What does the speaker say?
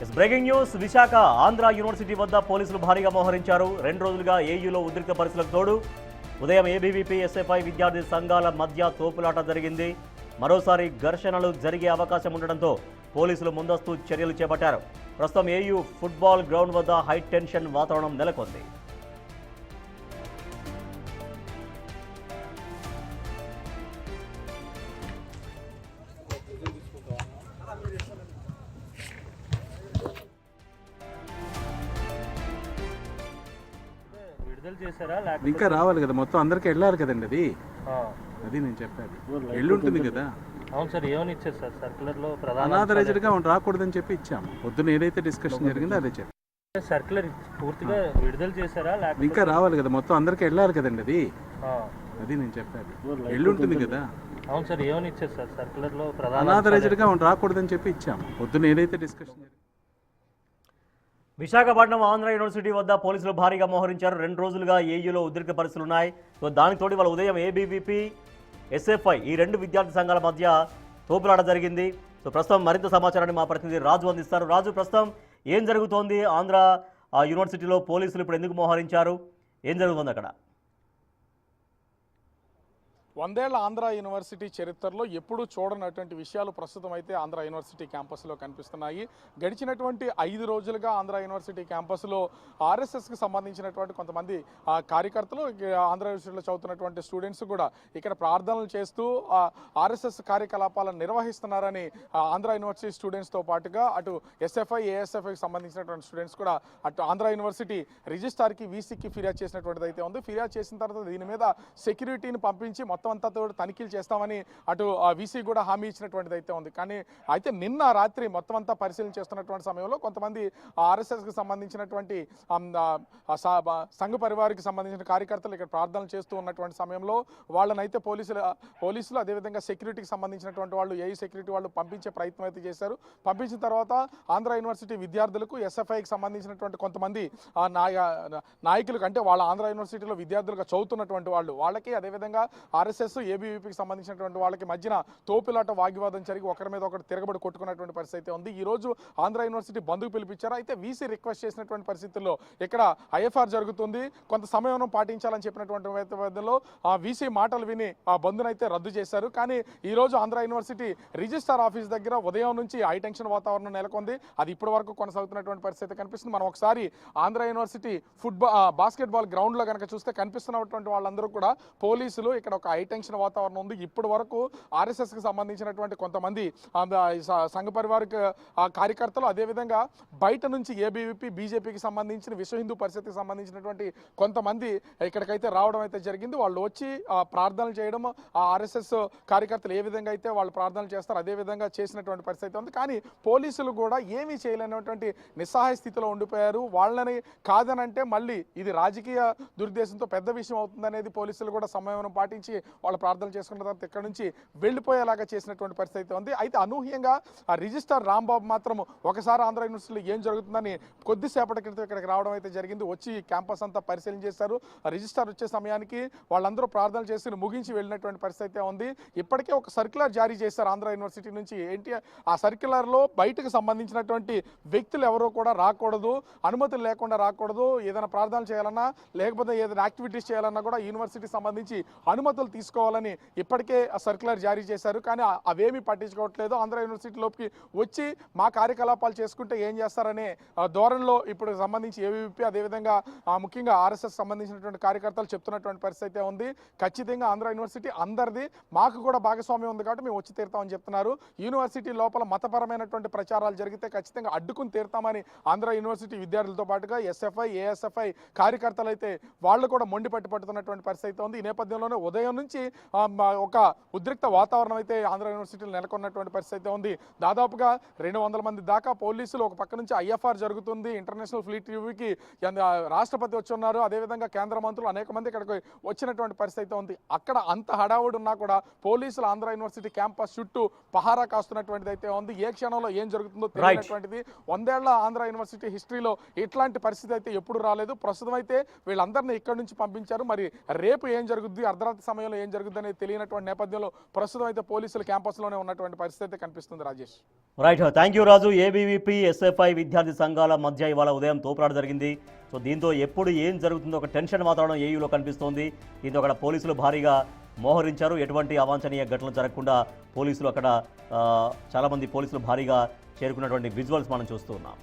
Breaking news Visakha Andhra university వద్ద పోలీసులు భారీగా మోహరించారు. 2 రోజులుగా ఏయూలో ఉద్రిక్త పరిస్థితులకు తోడు ఉదయం ఏబీవీపీ ఎస్ఎఫ్ఐ విద్యార్థి సంఘాల మధ్య తోపులాట జరిగింది. మరోసారి ఘర్షణలు జరిగే అవకాశం ఉండడంతో పోలీసులు ముందస్తు చర్యలు చేపట్టారు. ప్రస్తుతం ఏయూ ఫుట్బాల్ గ్రౌండ్ వద్ద హై టెన్షన్ వాతావరణం నెలకొంది. ఇంకా రావాలి కదా, మొత్తం అందరికి వెళ్ళాలి కదండి. అది నేను చెప్పాను, వెళ్ళి ఉంటుంది కదా. అవును సార్, ఏమని ఇచ్చారు సార్ సర్క్యులర్లో? అనాథరైజ్డ్గా రాకూడదని చెప్పి ఇచ్చాము. పొద్దున్న ఏదైతే డిస్కషన్ జరిగిందో అదే చెప్పాను. సర్క్యులర్ పూర్తిగా విడుదల చేశారా? ఇంకా రావాలి కదా, మొత్తం అందరికి వెళ్ళాలి కదండి. అది నేను చెప్పాను, వెళ్ళి ఉంటుంది కదా. అవును సార్, ఏమని ఇచ్చారు సార్ సర్క్యులర్లో? అనాథరైజ్డ్గా రాకూడదని చెప్పి ఇచ్చాము. పొద్దున్న ఏదైతే డిస్కషన్ జరిగింది. విశాఖపట్నం ఆంధ్ర యూనివర్సిటీ వద్ద పోలీసులు భారీగా మోహరించారు. 2 రోజులుగా ఏయూలో ఉద్రిక్త పరిస్థితులు ఉన్నాయి. దానికి తోడు వాళ్ళ ఉదయం ఏబీవీపీ ఎస్ఎఫ్ఐ ఈ 2 విద్యార్థి సంఘాల మధ్య తోపులాట జరిగింది. ప్రస్తుతం మరింత సమాచారాన్ని మా ప్రతినిధి రాజు అందిస్తారు. రాజు, ప్రస్తుతం ఏం జరుగుతోంది? ఆంధ్ర యూనివర్సిటీలో పోలీసులు ఇప్పుడు ఎందుకు మోహరించారు? ఏం జరుగుతోంది అక్కడ? 100 ఏళ్ల ఆంధ్ర యూనివర్సిటీ చరిత్రలో ఎప్పుడూ చూడనటువంటి విషయాలు ప్రస్తుతం అయితే ఆంధ్ర యూనివర్సిటీ క్యాంపస్లో కనిపిస్తున్నాయి. గడిచినటువంటి 5 రోజులుగా ఆంధ్ర యూనివర్సిటీ క్యాంపస్లో ఆర్ఎస్ఎస్కి సంబంధించినటువంటి కొంతమంది కార్యకర్తలు, ఆంధ్ర యూనివర్సిటీలో చదువుతున్నటువంటి స్టూడెంట్స్ కూడా ఇక్కడ ప్రార్థనలు చేస్తూ ఆర్ఎస్ఎస్ కార్యకలాపాలను నిర్వహిస్తున్నారని ఆంధ్ర యూనివర్సిటీ స్టూడెంట్స్తో పాటుగా అటు ఎస్ఎఫ్ఐ ఏఎస్ఎఫ్ఐకి సంబంధించినటువంటి స్టూడెంట్స్ కూడా అటు ఆంధ్ర యూనివర్సిటీ రిజిస్ట్రార్కి వీసీకి ఫిర్యాదు చేసినటువంటిది అయితే ఉంది. ఫిర్యాదు చేసిన తర్వాత దీని మీద సెక్యూరిటీని పంపించి మొత్తం అంతా తనిఖీలు చేస్తామని అటు వీసీ కూడా హామీ ఇచ్చినటువంటిది అయితే ఉంది. కానీ అయితే నిన్న రాత్రి మొత్తం అంతా పరిశీలన చేస్తున్నటువంటి సమయంలో కొంతమంది ఆర్ఎస్ఎస్కి సంబంధించినటువంటి సంఘ పరివారికి సంబంధించిన కార్యకర్తలు ఇక్కడ ప్రార్థనలు చేస్తూ ఉన్నటువంటి సమయంలో వాళ్ళనైతే పోలీసులు అదేవిధంగా సెక్యూరిటీకి సంబంధించినటువంటి వాళ్ళు, ఏఈ సెక్యూరిటీ వాళ్ళు పంపించే ప్రయత్నం అయితే చేశారు. పంపించిన తర్వాత ఆంధ్ర యూనివర్సిటీ విద్యార్థులకు ఎస్ఎఫ్ఐకి సంబంధించినటువంటి కొంతమంది నాయకులకు, అంటే వాళ్ళ ఆంధ్ర యూనివర్సిటీలో విద్యార్థులుగా చదువుతున్నటువంటి వాళ్ళకి అదేవిధంగా ఆర్ఎస్ఎస్ ఏబీవీపీకి సంబంధించినటువంటి వాళ్ళకి మధ్యన తోపులాట వాగ్వివాదం జరిగి ఒకరి మీద ఒకటి తిరగబడి కొట్టుకున్నటువంటి పరిస్థితి ఉంది. ఈ రోజు ఆంధ్ర యూనివర్సిటీ బంద్కు పిలిపించారు. అయితే వీసీ రిక్వెస్ట్ చేసినటువంటి పరిస్థితుల్లో ఇక్కడ ఐఎఫ్ఆర్ జరుగుతుంది, కొంత సమయం పాటించాలని చెప్పినటువంటి నేపథ్యంలో వీసీ మాటలు విని ఆ బంద్నైతే రద్దు చేశారు. కానీ ఈ రోజు ఆంధ్ర యూనివర్సిటీ రిజిస్ట్రార్ ఆఫీస్ దగ్గర ఉదయం నుంచి హై టెన్షన్ వాతావరణం నెలకొంది. అది ఇప్పటి వరకు కొనసాగుతున్నటువంటి పరిస్థితి కనిపిస్తుంది. మనం ఒకసారి ఆంధ్ర యూనివర్సిటీ బాస్కెట్బాల్ గ్రౌండ్లో కనుక చూస్తే కనిపిస్తున్నటువంటి వాళ్ళందరూ కూడా పోలీసులు, ఇక్కడ ఒక హై టెన్షన్ వాతావరణం ఉంది. ఇప్పటి వరకు ఆర్ఎస్ఎస్కి సంబంధించినటువంటి కొంతమంది సంఘ పరివారికి కార్యకర్తలు, అదేవిధంగా బయట నుంచి ఏబీవీపీ బీజేపీకి సంబంధించిన విశ్వ హిందూ పరిషత్కి సంబంధించినటువంటి కొంతమంది ఇక్కడికైతే రావడం అయితే జరిగింది. వాళ్ళు వచ్చి ప్రార్థనలు చేయడం, ఆర్ఎస్ఎస్ కార్యకర్తలు ఏ విధంగా అయితే వాళ్ళు ప్రార్థనలు చేస్తారు అదే విధంగా చేసినటువంటి పరిస్థితి ఉంది. కానీ పోలీసులు కూడా ఏమీ చేయలేనటువంటి నిస్సహాయ స్థితిలో ఉండిపోయారు. వాళ్ళని కాదనంటే మళ్ళీ ఇది రాజకీయ దురుద్దేశంతో పెద్ద విషయం అవుతుందనేది పోలీసులు కూడా సమయం పాటించి వాళ్ళు ప్రార్థనలు చేసుకున్న తర్వాత ఇక్కడ నుంచి వెళ్ళిపోయేలాగా చేసినటువంటి పరిస్థితి ఉంది. అయితే అనూహ్యంగా రిజిస్ట్రార్ రాంబాబు మాత్రం ఒకసారి ఆంధ్ర యూనివర్సిటీలో ఏం జరుగుతుందని కొద్దిసేపటి క్రితం ఇక్కడికి రావడం అయితే జరిగింది. వచ్చి క్యాంపస్ అంతా పరిశీలన చేశారు. రిజిస్ట్రార్ వచ్చే సమయానికి వాళ్ళందరూ ప్రార్థనలు చేసి ముగించి వెళ్ళినటువంటి పరిస్థితి ఉంది. ఇప్పటికే ఒక సర్క్యులర్ జారీ చేశారు ఆంధ్ర యూనివర్సిటీ నుంచి. ఏంటి ఆ సర్క్యులర్లో బయటకు సంబంధించినటువంటి వ్యక్తులు ఎవరో కూడా రాకూడదు, అనుమతులు లేకుండా రాకూడదు. ఏదైనా ప్రార్థనలు చేయాలన్నా లేకపోతే ఏదైనా యాక్టివిటీస్ చేయాలన్నా కూడా యూనివర్సిటీకి సంబంధించి అనుమతులు తీసుకోవాలని ఇప్పటికే సర్క్యులర్ జారీ చేశారు. కానీ అవేమీ పట్టించుకోవట్లేదు. ఆంధ్ర యూనివర్సిటీలోకి వచ్చి మా కార్యకలాపాలు చేసుకుంటే ఏం చేస్తారనే ధోరణిలో ఇప్పుడు సంబంధించి ఏబీవీపీ అదేవిధంగా ముఖ్యంగా ఆర్ఎస్ఎస్ సంబంధించినటువంటి కార్యకర్తలు చెప్తున్నటువంటి పరిస్థితి ఉంది. ఖచ్చితంగా ఆంధ్ర యూనివర్సిటీ అందరిది, మాకు కూడా భాగస్వామ్యం ఉంది కాబట్టి మేము వచ్చి తీరుతామని చెప్తున్నారు. యూనివర్సిటీ లోపల మతపరమైనటువంటి ప్రచారాలు జరిగితే ఖచ్చితంగా అడ్డుకుని తీరుతామని ఆంధ్ర యూనివర్సిటీ విద్యార్థులతో పాటుగా ఎస్ఎఫ్ఐ ఏఎస్ఎఫ్ఐ కార్యకర్తలు అయితే వాళ్ళు కూడా మొండి పట్టుతున్నటువంటి పరిస్థితి ఉంది. ఈ నేపథ్యంలోనే ఉదయం నుంచి ఒక ఉద్రిక్త వాతావరణం అయితే ఆంధ్ర యూనివర్సిటీలో నెలకొన్నటువంటి పరిస్థితి ఉంది. దాదాపుగా 200 మంది దాకా పోలీసులు, ఒక పక్క నుంచి ఐఎఫ్ఆర్ జరుగుతుంది, ఇంటర్నేషనల్ ఫ్లీట్ రివ్యూకి రాష్ట్రపతి వచ్చి ఉన్నారు, అదేవిధంగా కేంద్ర మంత్రులు అనేక మంది ఇక్కడికి వచ్చినటువంటి పరిస్థితి ఉంది. అక్కడ అంత హడావుడి ఉన్నా కూడా పోలీసులు ఆంధ్ర యూనివర్సిటీ క్యాంపస్ చుట్టూ పహారా కాస్తున్నటువంటిది అయితే ఉంది. ఏ క్షణంలో ఏం జరుగుతుందో తెలియనటువంటిది. 100 ఏళ్ల ఆంధ్ర యూనివర్సిటీ హిస్టరీలో ఇట్లాంటి పరిస్థితి అయితే ఎప్పుడు రాలేదు. ప్రస్తుతం అయితే వీళ్ళందరినీ ఇక్కడి నుంచి పంపించారు. మరి రేపు ఏం జరుగుద్ది, అర్ధరాత్రి సమయంలో ఏం జరుగుతుందనేది తెలియనటువంటి నేపథ్యంలో ప్రస్తుతం అయితే పోలీసులు క్యాంపస్లోనే ఉన్నటువంటి పరిస్థితి అయితే కనిపిస్తుంది Rajesh. Right, thank you Raju. ABVP SFI విద్యార్థి సంఘాల మధ్య ఇవాళ ఉదయం తోపులాట జరిగింది. సో దీంతో ఎప్పుడు ఏం జరుగుతుందో ఒక టెన్షన్ వాతావరణం ఏయూలో కనిపిస్తోంది. దీంతో అక్కడ పోలీసులు భారీగా మోహరించారు. ఎటువంటి అవాంఛనీయ ఘటనలు జరగకుండా పోలీసులు అక్కడ చాలామంది పోలీసులు భారీగా చేరుకున్నటువంటి విజువల్స్ మనం చూస్తూ ఉన్నాం.